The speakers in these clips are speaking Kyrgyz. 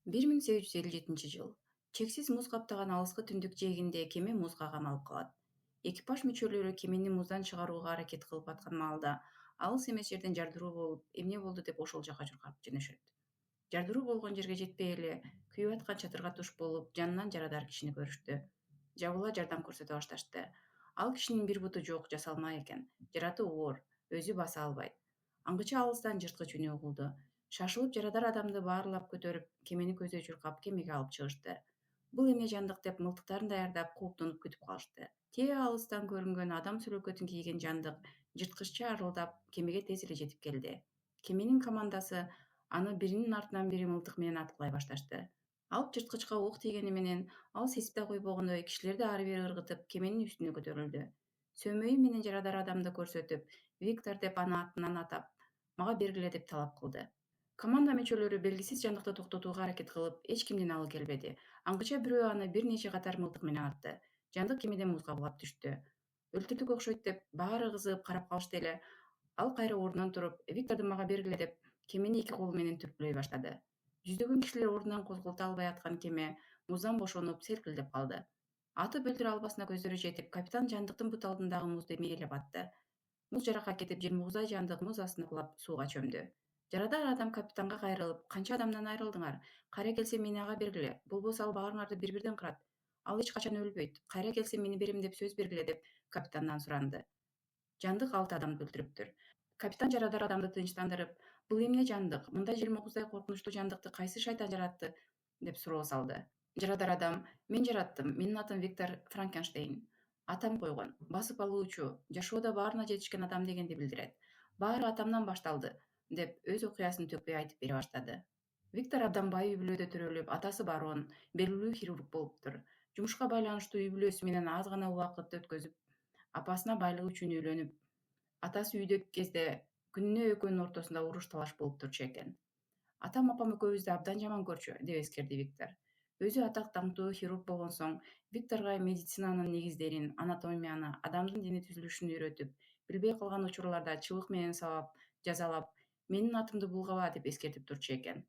1857 чексиз муз каптаган алыскы түндүк жээгинде кеме музга камалып калат. Экипаж мүчөлөрү кемени муздан чыгарууга аракет кылып аткан маалда алыс эмес жерден жардыруу болуп, эмне болду деп ошол жака чуркап жөнөшөт. Жардыруу болгон жерге жетпей эле күйүп аткан чатырга туш болуп, жанынан жарадар кишини көрүштү. Жабыла жардам көрсөтө башташты. Ал кишинин бир буту жок, жасалма экен. Жараты оор, өзү баса албайт. Аңгыча алыстан жырткыч үнү угулду. Шашылып жарадар адамды баарлап көтөрүп, кемени көздөй чуркап кемеге алып чыгышты. Бул эмне жандык деп мылтыктарын даярдап, кууптанып күтүп калышты. Тээ алыстан көрүнгөн адам сүрөкөтүн кийген жандык жырткычча арылдап, кемеге тез эле жетип келди. Кеменин командасы аны биринин артынан бири мылтык менен аткылай башташты. Алып жырткычка ок тийгени менен ал сесип да койбогондой кишилерди ары бери ыргытып, кеменин үстүнө көтөрүлдү. Сөмөйү менен жарадар адамды көрсөтүп, Виктор деп аны атынан атап, мага бергиле деп талап кылды. Команда мүчөлөрү белгисиз жандыкты токтотууга аракет кылып, эч кимдин алы келбеди. Аңгыча бирөө аны бир нече катар мылтык менен атты. Жандык кемеден музга кулап түштү. Өлтүрдүк окшойт деп баары кызыгып карап калышты эле. Ал кайра ордунан туруп, Викторду мага бергиле деп кемени эки колу менен түрткүлөй баштады. Жүздөгөн кишилер ордунан козголто албай аткан кеме муздан бошонуп, селкилдеп калды. Атып өлтүрө албасына көздөрү жетип, капитан жандыктын бут алдындагы музду мээлеп атты. Муз жаракка кетип, 20 жандык муз астына кулап сууга чөмдү. Жарадар адам капитанга кайрылып, канча адамдан айрылдыңар? Кайра келсе мени ага бергиле. Болбосо ал баарыңарды бир-бирден кырат. Ал эч качан өлбөйт. Кайра келсе мени берем деп сөз бергиле деп капитандан суранды. Жандык 6 адамды өлтүрүптүр. Капитан жарадар адамды тынчтандырып, бул эмне жандык? Мындай 20 коркунучтуу жандыкты кайсы шайтан жаратты? Деп суроо салды. Жарадар адам: мен жараттым. Менин атым Виктор Франкенштейн. Атам койгон. Басып алуучу, жашоодо баарына жетишкен адам дегенди билдирет. Баары атамдан башталды, деп өз окуясын төкпөй айтып бере баштады. Виктор абдан бай үй-бүлөдө төрөлүп, атасы барон, белгилүү хирург болуптур. Жумушка байланыштуу үй-бүлөсү менен аз гана убакыт өткөзүп, апасына байлык үчүн үйлөнүп, атасы үйдө кезде күнүнө экөөнүн ортосунда уруш-талаш болуп турчу экен. Атам апам экөөбүздү абдан жаман көрчү, деп эскерди Виктор. Өзү атак даңктуу хирург болгон соң, Викторго медицинанын негиздерин, анатомияны, адамдын дене түзүлүшүн үйрөтүп, билбей калган учурларда чыбык менен сабап, жазалап, менин атымды булгаба деп эскертип турчу экен.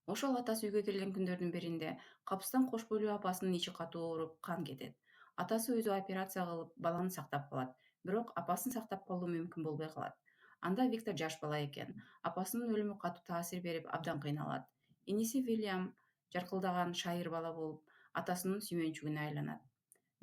Ошол атасы үйгө келген күндөрдүн биринде капыстан кош бойлуу апасынын ичи катуу ооруп, кан кетет. Атасы өзү операция кылып, баланы сактап калат, бирок апасын сактап калуу мүмкүн болбой калат. Анда Виктор жаш бала экен. Апасынын өлүмү катуу таасир берип, абдан кыйналат. Иниси Вильям жаркылдаган шайыр бала болуп, атасынын сүймөнчүгүнө айланат.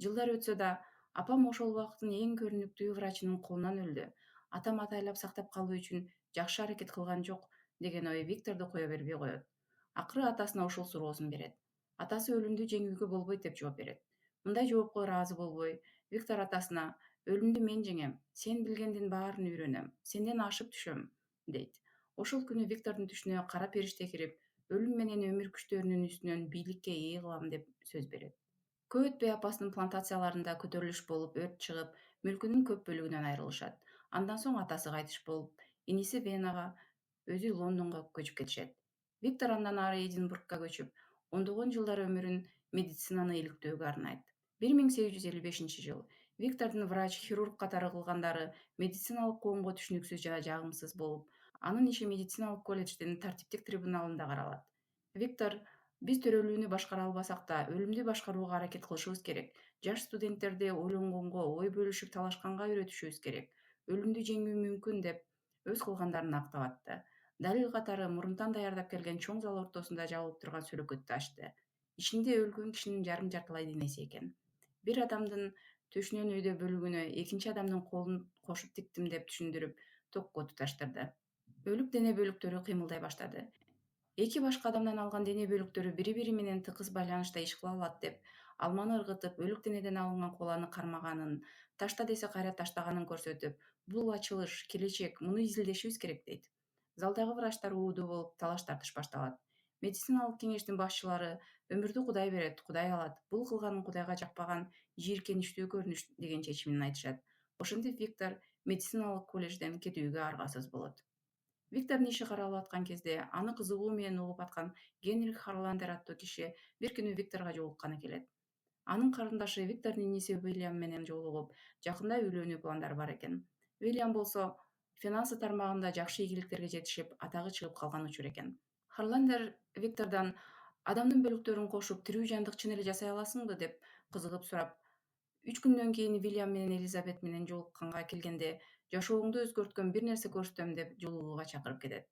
Жылдар өтсө да, апам ошол убакыттын эң көрүнүктүү врачынын колунан өлдү. Атам атайлап сактап калуу үчүн жакшы аракет кылган жок деген ой Викторду кое бербей коет. Акыры атасына ушул суроосун берет. Атасы өлүмдү жеңүүгө болбойт деп жооп берет. Мындай жоопко ыраазы болбой, Виктор атасына: өлүмдү мен жеңем, сен билгендин баарын үйрөнөм, сенден ашып түшөм, дейт. Ошол күнү Виктордун түшүнө кара периште кирип, өлүм менен өмүр күчтөрүнүн үстүнөн бийликке ээ кылам деп сөз берет. Көп өтпөй апасынын плантацияларында көтөрүлүш болуп, өрт чыгып, мүлкүнүн көп бөлүгүнөн айрылышат. Андан соң атасы кайтыш болуп, иниси Венага, өзү Лондонго көчүп кетишет. Виктор андан ары Эдинбургка көчүп, ондогон жылдар өмүрүн медицинаны иликтөөгө арнайт. 1855 Виктордун врач-хирург катары кылгандары медициналык коомго түшүнүксүз жана жагымсыз болуп, анын иши медициналык колледждин тартиптик трибуналында каралат. Виктор: биз төрөлүүнү башкара албасак да, өлүмдү башкарууга аракет кылышыбыз керек. Жаш студенттерди ойлонгонго, ой бөлүшүп талашканга үйрөтүшүбүз керек. Өлүмдү жеңүү мүмкүн деп өз кылгандарын актап атты. Далил катары мурунтан даярдап келген чоң зал ортосунда жабылып турган сүрөкөттү ачты. Ичинде өлгөн кишинин жарым-жартылай денеси экен. Бир адамдын төшүнөн өйдө бөлүгүнө экинчи адамдын колун кошуп тиктим деп түшүндүрүп, токко туташтырды. Өлүк дене бөлүктөрү кыймылдай баштады. Эки башка адамдан алган дене бөлүктөрү бири-бири менен тыкыз байланышта иш кыла алат деп, алманы ыргытып, өлүк денеден алынган коланы кармаганын, ташта десе кайра таштаганын көрсөтүп, бул ачылыш, келечек, муну изилдешибиз керек дейт. Залдагы врачтар уудуу болуп, талаш-тартыш башталат. Медициналык кеңештин башчылары: өмүрдү Кудай берет, Кудай алат. Бул кылганын Кудайга жакпаган жийиркеничтүү көрүнүш деген чечимин айтышат. Ошентип Виктор медициналык колледжден кетүүгө аргасыз болот. Виктордун иши каралып аткан кезде, аны кызыгуу менен угуп аткан Генрих Харландер аттуу киши бир күнү Викторго жолукканы келет. Анын карындашы Виктордун иниси Уильям менен жолугуп, жакында үйлөнүү пландары бар экен. Уильям болсо финансы тармагында жакшы ийгиликтерге жетишип, атагы чыгып калган учур экен. Харландер Виктордон Адамдын бөлүктөрүн кошуп тирүү жандык чын эле жасай аласыңбы деп кызыгып сурап, 3 күндөн кийин Вильям менен Элизабет менен жолукканга келгенде жашооңду өзгөрткөн бир нерсе көрсөтөм деп жолугууга чакырып кетет.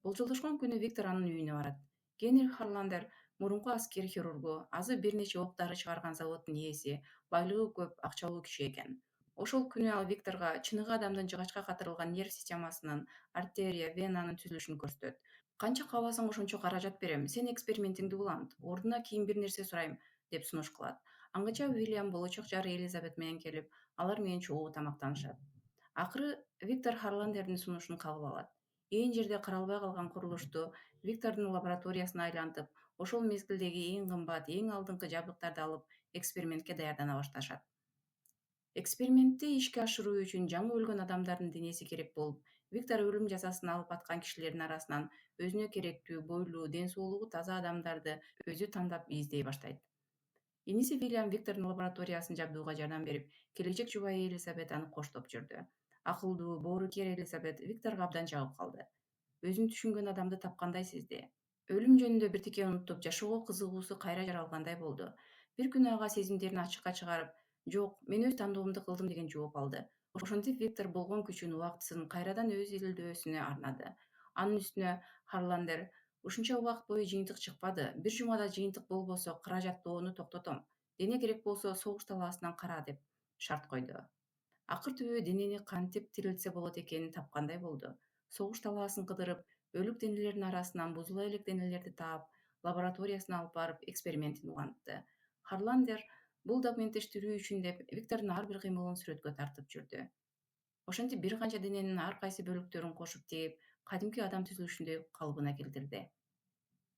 Болжолдошкон күнү Виктор анын үйүнө барат. Генрих Харландер мурунку аскер хирургу, азыр бир нече оқ-дары чыгарган заводдун ээси, байлыгы көп, акчалуу киши экен. Ошол күнү ал Викторго чыныгы адамдын жыгачка катырылган нерв системасынын артерия, венанын түзүлүшүн көрсөтөт. Канча кааласаң ошончо каражат берем, сен экспериментиңди улант, ордуна кийин бир нерсе сурайм, деп сунуш кылат. Аңгыча Уильям болочок жары Элизабет менен келип, алар менен чогуу тамактанышат. Акыры Виктор Харландердин сунушун кабыл алат. Ээн жерде каралбай калган курулушту Виктордун лабораториясына айлантып, ошол мезгилдеги эң кымбат, эң алдыңкы жабдыктарды алып, экспериментке даярдана башташат. Экспериментти ишке ашыруу үчүн жаңы өлгөн адамдардын денеси керек болуп, Виктор өлүм жазасын алып аткан кишилердин арасынан өзүнө керектүү, бойлуу, ден соолугу таза адамдарды өзү тандап издей баштайт. Иниси Вильям Виктордун лабораториясын жабдууга жардам берип, келечек жубайы Элизабет аны коштоп жүрдү. Акылдуу, боорукер Элизабет Викторго абдан жагып калды. Өзүн түшүнгөн адамды тапкандай сезди. Өлүм жөнүндө биртике унутуп, жашоого кызыгуусу кайра жаралгандай болду. Бир күнү ага сезимдерин ачыкка чыгарып, "Жок, мен өз тандоомду кылдым" деген жооп алды. Ошентип Виктор болгон күчүн, убактысын кайрадан өз изилдөөсүнө арнады. Анын үстүнө Харландер ушунча убакыт бою жыйынтык чыкпады. Бир жумада жыйынтык болбосо, каражаттоону токтотом. Дене керек болсо согуш талаасынан кара деп шарт койду. Акыр түбү денени кантип тирилтсе болот экенин тапкандай болду. Согуш талаасын кыдырып, өлүк денелердин арасынан бузула элек денелерди таап, лабораториясына алып барып экспериментин улантты. Харландер бул документтештирүү үчүн деп Виктордун ар бир кыймылын сүрөткө тартып жүрдү. Ошентип бир канча дененин ар кайсы бөлүктөрүн кошуп тегип, кадимки адам түзүлүшүндөй калыбына келтирди.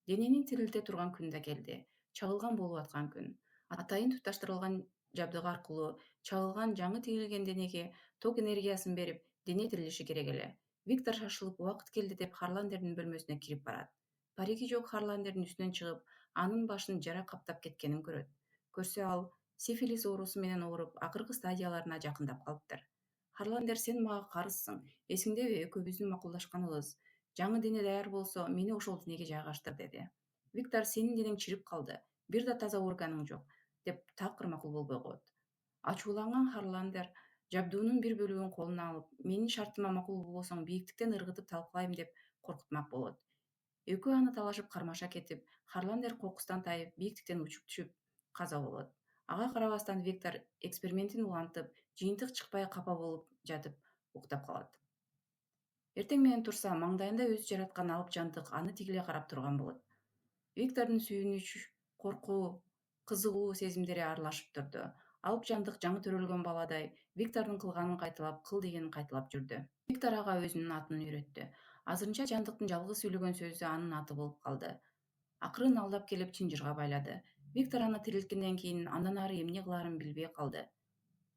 Дененин тирилте турган күн да келди. Чагылган болуп аткан күн. Атайын туташтырылган жабдык аркылуу чагылган жаңы тигилген денеге ток энергиясын берип, дене тирилиши керек эле. Виктор шашылып убакыт келди деп Харландердин бөлмөсүнө кирип барат. Париги жок Харландердин үстүнөн чыгып, анын башын жара каптап кеткенин көрөт. Көрсө ал сифилис оорусу менен ооруп, акыркы стадияларына жакындап калыптыр. Харландер, сен мага карызсың. Эсиңдеби экөөбүздүн макулдашканыбыз? Жаңы дене даяр болсо, мени ошол денеге жайгаштыр, деди. Виктор, сенин денең чирип калды. Бир да таза органың жок, деп такыр макул болбой коет. Ачууланган Харландер жабдуунун бир бөлүгүн колуна алып, менин шартыма макул болбосоң бийиктиктен ыргытып талкалайм деп коркутмак болот. Экөө аны талашып кармаша кетип, Харландер кокустан тайып, бийиктиктен учуп түшүп каза болот. Ага карабастан Виктор экспериментин улантып, жыйынтык чыкпай капа болуп жатып уктап калат. Эртең менен турса, маңдайында өзү жараткан алып жантык аны тигиле карап турган болот. Виктордун сүйүнүч, коркуу, кызыгуу сезимдери аралашып турду. Алып жантык жаңы төрөлгөн баладай Виктордун кылганын кайталап, кыл дегенин кайталап жүрдү. Виктор ага өзүнүн атын үйрөттү. Азырынча жантыктын жалгыз сүйлөгөн сөзү анын аты болуп калды. Акырын алдап келип чынжырга байлады. Виктор аны тирилткенден кийин андан ары эмне кылаарын билбей калды.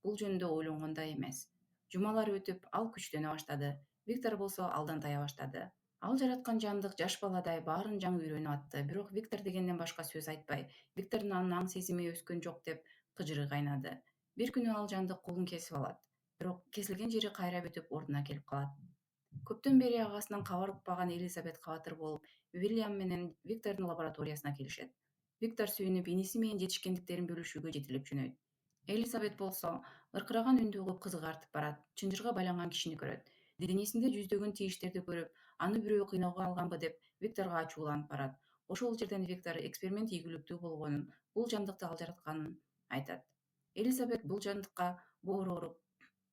Бул жөнүндө ойлонгондой эмес. Жумалар өтүп, ал күчтөнө баштады. Виктор болсо алдан тая баштады. Ал жараткан жандык жаш баладай баарын жаңы үйрөнүп атты. Бирок Виктор дегенден башка сөз айтпай, Виктордун анын аң сезими өскөн жок деп кыжыры кайнады. Бир күнү ал жандык колун кесип алат. Бирок кесилген жери кайра бүтүп, ордуна келип калат. Көптөн бери агасынан кабар укпаган Элизабет кабатыр болуп, Уильям менен Виктордун лабораториясына келишет. Виктор сүйүнүп, иниси менен жетишкендиктерин бөлүшүүгө жетелеп жөнөйт. Элизабет болсо ыркыраган үндү угуп кызыгы артып барат. Чынжырга байланган кишини көрөт. Денесинде жүздөгөн тийиштерди көрүп, аны бирөө кыйноого алганбы деп Викторго ачууланып барат. Ошол жерден Виктор эксперимент ийгиликтүү болгонун, бул жандыкты ал жаратканын айтат. Элизабет бул жандыкка борооруп,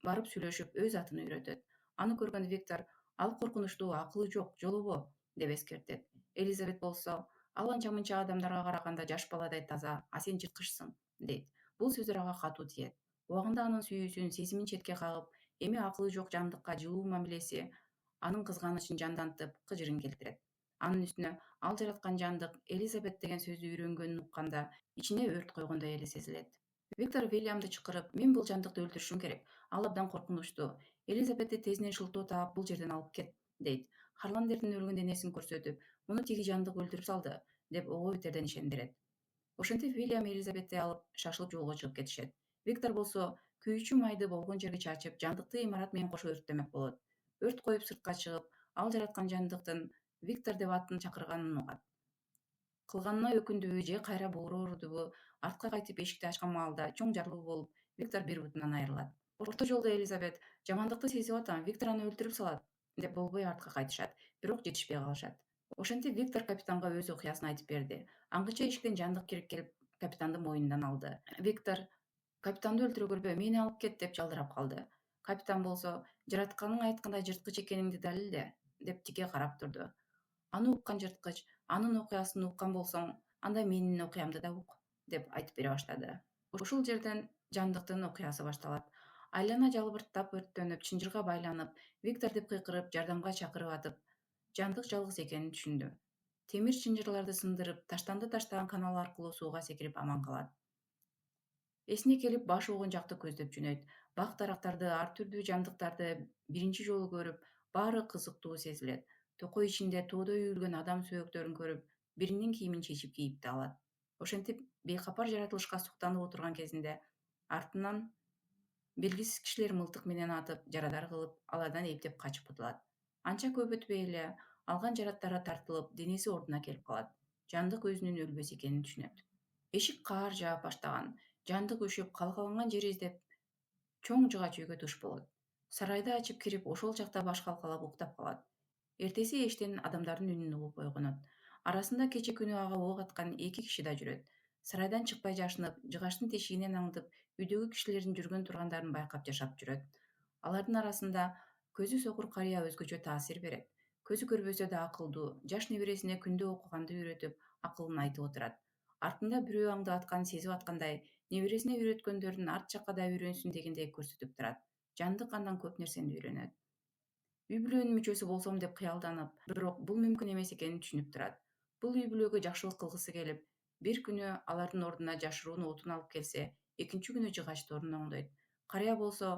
барып сүйлөшүп, өз атын үйрөтөт. Аны көргөн Виктор, ал коркунучтуу, акылы жок, жолобо, деп эскертет. Элизабет болсо, ал анча-мынча адамдарга караганда жаш баладай таза, а сен жырткычсың, дейт. Бул сөздөр ага катуу тиет. Убагында анын сүйүүсүн, сезимин четке кагып, эми акылы жок жандыкка жылуу мамилеси анын кызганычын жандантып, кыжырын келтирет. Анын үстүнө ал жараткан жандык Элизабет деген сөздү үйрөнгөнүн укканда ичине өрт койгондой эле сезилет. Виктор Вильямды чакырып, мен бул жандыкты өлтүрүшүм керек. Ал абдан коркунучтуу. Элизабетти тезинен шылтоо таап, бул жерден алып кет, дейт. Харландердин өлгөн денесин көрсөтүп, муну тиги жандык өлтүрүп салды, деп ого бетерден ишендирет. Ошентип Вильям Элизабетти алып шашылып жолго чыгып кетишет. Виктор болсо күйүүчү майды болгон жерге чачып, жандыкты имарат менен кошо өрттөмөк болот. Өрт коюп сыртка чыгып, ал жараткан жандыктын Виктор деп атын чакырганын угат. Кылганына өкүндүбү же кайра боорорудубу, артка кайтып эшикти ачкан маалда чоң жарылуу болуп, Виктор бир бутунан айрылат. Орто жолдо Элизабет жамандыкты сезип атам, Виктор аны өлтүрүп салат деп болбой артка кайтышат, бирок жетишпей калышат. Ошентип Виктор капитанга өз окуясын айтып берди. Аңгыча эшиктен жандык кирип келип капитанды мойнунан алды. Виктор капитанды өлтүрө көрбө, мени алып кет деп жалдырап калды. Капитан болсо жаратканың айткандай жырткыч экениңди далилде деп тике карап турду. Аны уккан жырткыч, анын окуясын уккан болсоң, анда менин окуямды да ук деп айтып бере баштады. Ушул жерден жандыктын окуясы башталат. Айлана жалбырттап өрттөнүп, чынжырга байланып, Виктор деп кыйкырып, жардамга чакырып атып, жандык жалгыз экенин түшүндү. Темир чынжырларды сындырып, таштанды таштаган канал аркылуу сууга секирип аман калат. Эсине келип баш угун жакты көздөп жөнөйт. Бак дарактарды, ар түрдүү жандыктарды биринчи жолу көрүп, баары кызыктуу сезилет. Токой ичинде тоодой үйүлгөн адам сөөктөрүн көрүп, биринин кийимин чечип кийип да алат. Ошентип бейкапар жаратылышка суктанып отурган кезинде артынан белгисиз кишилер мылтык менен атып, жарадар кылып, алардан эптеп качып кутулат. Анча көп өтпөй эле алган жараттары тартылып, денеси ордуна келип калат. Жандык өзүнүн өлбөс экенин түшүнөт. Эшик каар жаап баштаган. Жандык өшүп, калкаланган жер издеп чоң жыгач үйгө туш болот. Сарайды ачып кирип, ошол жакта баш калкалап уктап калат. Эртеси эштен адамдардын үнүн угуп ойгонот. Арасында кече күнү ага ок аткан 2 киши да жүрөт. Сарайдан чыкпай жашынып, жыгачтын тешигинен аңдып, үйдөгү кишилердин жүргөн тургандарын байкап жашап жүрөт. Алардын арасында көзү сокур карыя өзгөчө таасир берет. Көзү көрбөсө да акылдуу, жаш небересине күндө окуганды үйрөтүп, акылын айтып отурат. Артында бирөө аңдып атканын сезип аткандай, небересине үйрөткөндөрүн арт жакка да үйрөнсүн дегендей көрсөтүп турат. Жандык андан көп нерсени үйрөнөт. Үй бүлөнүн мүчөсү болсом деп кыялданып, бирок бул мүмкүн эмес экенин түшүнүп турат. Бул үй бүлөгө жакшылык кылгысы келип, бир күнү алардын ордуна жашыруун отун алып келсе, экинчи күнү жыгачты ордуна оңдойт. Карыя болсо,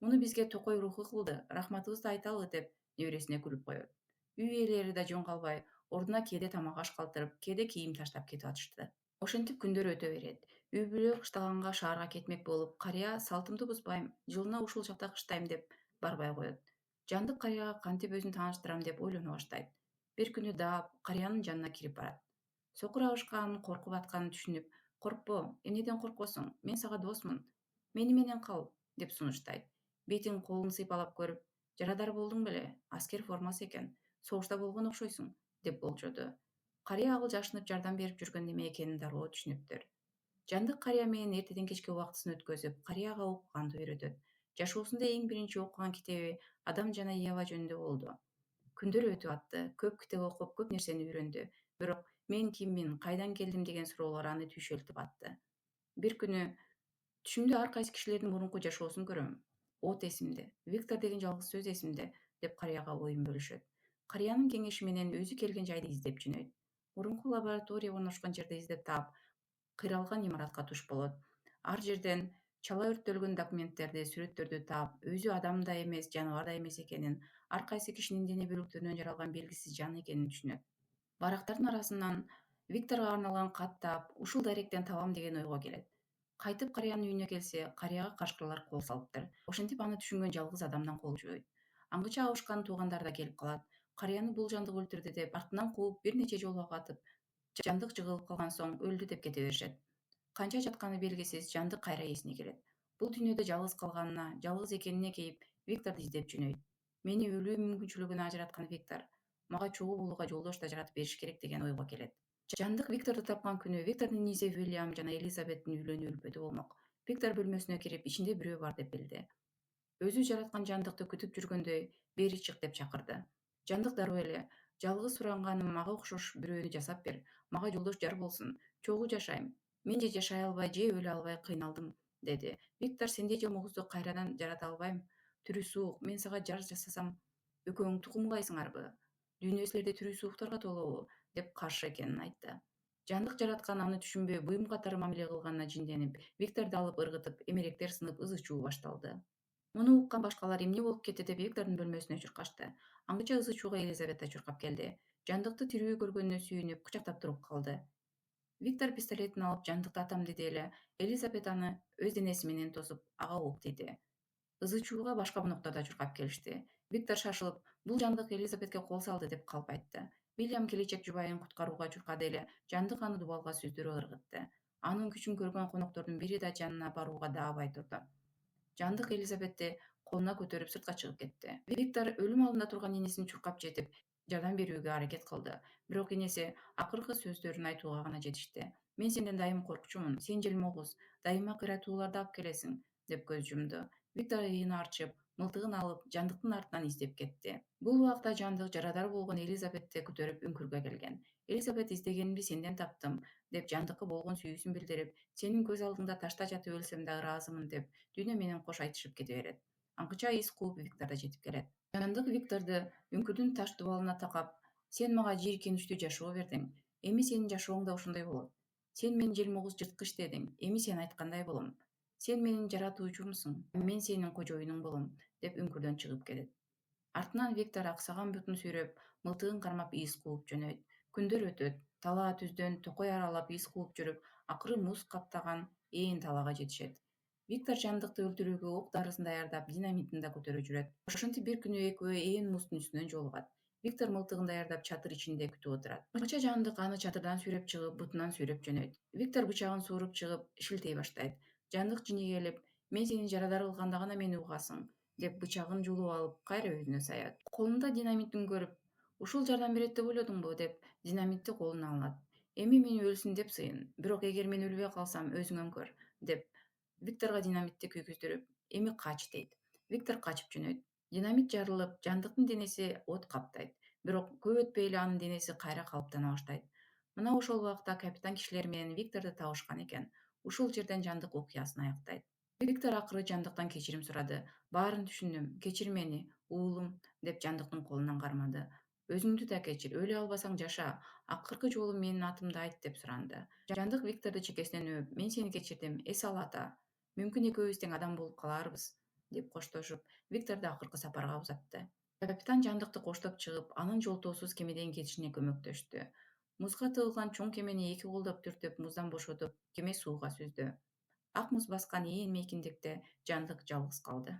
муну бизге токой руху кылды, рахматыбызды айталы деп небересине күлүп коет. Үй ээлери да жөн калбай, ордуна кээде тамак аш калтырып, кээде кийим таштап кетип атышты. Ошентип күндөр өтө берет. Үй бүлө кыштаганга шаарга кетмек болуп, карыя салтымды бузбайм, жылына ушул жакта кыштайм деп барбай коет. Жандык карыяга кантип өзүн тааныштырам деп ойлоно баштайт. Бир күнү даап карыянын жанына кирип барат. Сокур абышканын, коркуп атканын түшүнүп, коркпо, эмнеден коркосуң, мен сага досмун, мени менен кал деп сунуштайт. Бетин колун сыйпалап көрүп, жарадар болдуң беле, аскер формасы экен, согушта болгон окшойсуң деп болжоду. Карыя абыл жашынып жардам берип жүргөн неме экенин дароо түшүнүптүр. Жандык карыя менен эртеден кечке убактысын өткөзүп, карыяга окуганды үйрөтөт. Жашоосунда эң биринчи окуган китеби Адам жана Ева жөнүндө болду. Күндөр өтүп атты, көп китеп окуп, көп нерсени үйрөндү. Бирок мен киммин, кайдан келдим деген суроолор аны түйшөлтүп атты. Бир күнү түшүмдө ар кайсы кишилердин мурунку жашоосун көрөм. От эсимде, Виктор деген жалгыз сөз эсимде деп карыяга оюн бөлүшөт. Карыянын кеңеши менен өзү келген жайды издеп жөнөйт. Мурунку лаборатория орношкон жерди издеп таап, кыйралган имаратка туш болот. Ар жерден чала өрттөлгөн документтерди, сүрөттөрдү таап, өзү адам да эмес, жаныбар да эмес экенин, ар кайсы кишинин дене бөлүктөрүнөн жаралган белгисиз жан экенин түшүнөт. Барактардын арасынан Викторго арналган кат таап, ушул даректен табам деген ойго келет. Кайтып карыянын үйүнө келсе, карыяга кашкырлар кол салыптыр. Ошентип аны түшүнгөн жалгыз адамдан кол жубойт. Аңгыча абышканын туугандары да келип калат. Карыяны бул жандык өлтүрдү деп артынан кууп, бир нече жолу ак атып, жандык жыгылып калган соң өлдү деп кете беришет. Канча жатканы белгисиз, жандык кайра эсине келет. Бул дүйнөдө жалгыз калганына, жалгыз экенине кейип, Викторду издеп жөнөйт. Мени өлүү мүмкүнчүлүгүнө ажыраткан Виктор мага чогуу болууга жолдош да жаратып бериш керек деген ойго келет. Жандык Викторду тапкан күнү Виктордун иниси Вильям жана Элизабеттин үйлөнүү үлпөтү болмок. Виктор бөлмөсүнө кирип, ичинде бирөө бар деп билди. Өзү жараткан жандыкты күтүп жүргөндөй, бери чык деп чакырды. Жандык дароо эле, жалгыз суранганым мага окшош бирөөнү жасап бер, мага жолдош жар болсун, чогуу жашайм. Мен же жашай албай, же өлө албай кыйналдым, деди. Виктор сендей жомугузду кайрадан жарата албайм. Тирүү суук, мен сага жар жасасам, экөөң тукумулайсыңарбы? Дүйнө силерде тирүү сууктарга толобу? Деп каршы экенин айтты. Жандык жараткан аны түшүнбөй, буюм катары мамиле кылганына жинденип, Викторду алып ыргытып, эмеректер сынып, ызы чуу башталды. Муну уккан башкалар эмне болуп кетти деп Виктордун бөлмөсүнө чуркашты. Аңгыча ызы чууга Елизавета чуркап келди. Жандыкты тирүү көргөнүнө сүйүнүп, кучактап туруп калды. Виктор пистолетин алып жандыкты атам деди эле, Элизабет аны өз денеси менен тосуп, ага ок тийди. Ызы чууга башка бунуктар да чуркап келишти. Виктор шашылып, бул жандык Элизабетке кол салды деп калп айтты. Вильям келечек жубайын куткарууга чуркады эле Жандык аны дубалга сүздүрө ыргытты. Анын күчүн көргөн коноктордун бири да жанына барууга даабай турду. Жандык Элизабетти колуна көтөрүп сыртка чыгып кетти. Виктор өлүм алдында турган энесин чуркап жетип, жардам берүүгө аракет кылды. Бирок энеси акыркы сөздөрүн айтууга гана жетишти. Мен сенден дайым коркчумун, сен желмогуз, дайыма кыйратууларды алып келесиң, деп көз жумду. Виктор ыйын арчып, мылтыгын алып, Жандыктын артынан издеп кетти. Бул убакта Жандык жарадар болгон Элизабетти көтөрүп үңкүргө келген. Элизабет издегенимди сенден таптым, деп Жандыкка болгон сүйүүсүн билдирип, сенин көз алдыңда ташта жатып өлсөм да ыраазымын, деп дүйнө менен кош айтышып кете берет. Аңкыча из кууп Виктор да жетип келет. Жандык Викторду үңкүрдүн таш дубалына такап, сен мага жийиркеничтүү жашоо бердиң. Эми сенин жашооң да ошондой болот. Сен мени желмогуз жырткыч дедиң. Эми сен айткандай болом. Сен менин жаратуучумсуң, мен сенин кожоюнуң болом, деп үңкүрдөн чыгып кетет. Артынан Виктор аксаган бутун сүйрөп, мылтыгын кармап из кууп жөнөйт. Күндөр өтөт. Талаа түздөн токой аралап из кууп жүрүп, акыры муз каптаган ээн талаага жетишет. Виктор Жандыкты өлтүрүүгө ок дарысын даярдап, динамитин да көтөрүп жүрөт. Ошентип бир күнү экөө ээн муздун үстүнөн жолугат. Виктор мылтыгын даярдап чатыр ичинде күтүп отурат. Аңча Жандык аны чатырдан сүйрөп чыгып, бутунан сүйрөп жөнөйт. Виктор бычагын сууруп чыгып, шилтей баштайт. Жандык жинегелип, мен сени жарадар кылганда гана мени угасың, деп бычагын жулуп алып, кайра өзүнө саят. Колунда динамитин көрүп, ушул жардам берет деп ойлодуңбу, деп динамитти колуна алат. Эми мени өлсүн деп сыйын, бирок эгер мен өлбөй калсам өзүң өңкөр, деп Викторго динамитти күйгүздүрүп, эми кач дейт. Виктор качып жөнөйт. Динамит жарылып, Жандыктын денеси от каптайт. Бирок көп өтпөй эле анын денеси кайра калыптана баштайт. Мына ошол убакта капитан кишилер менен Викторду табышкан экен. Ушул жерден Жандык окуясын аяктайт. Виктор акыры Жандыктан кечирим сурады. Баарын түшүндүм. Кечир мени, уулум, деп Жандыктын колунан кармады. Өзүңдү да кечир, өлө албасаң жаша. Акыркы жолу менин атымды айт, деп суранды. Жандык Викторду чекесинен өөп, мен сени кечирдим, эс ал ата. Мүмкүн экөөбүз тең адам болуп калаарбыз, деп коштошуп, Викторду акыркы сапарга узатты. Капитан Жандыкты коштоп чыгып, анын жолтоосуз кемеден кетишине көмөктөштү. Музга тыгылган чоң кемени эки колдоп түртүп, муздан бошотуп, кеме сууга сүздү. Ак муз баскан ээн мейкиндикте Жандык жалгыз калды.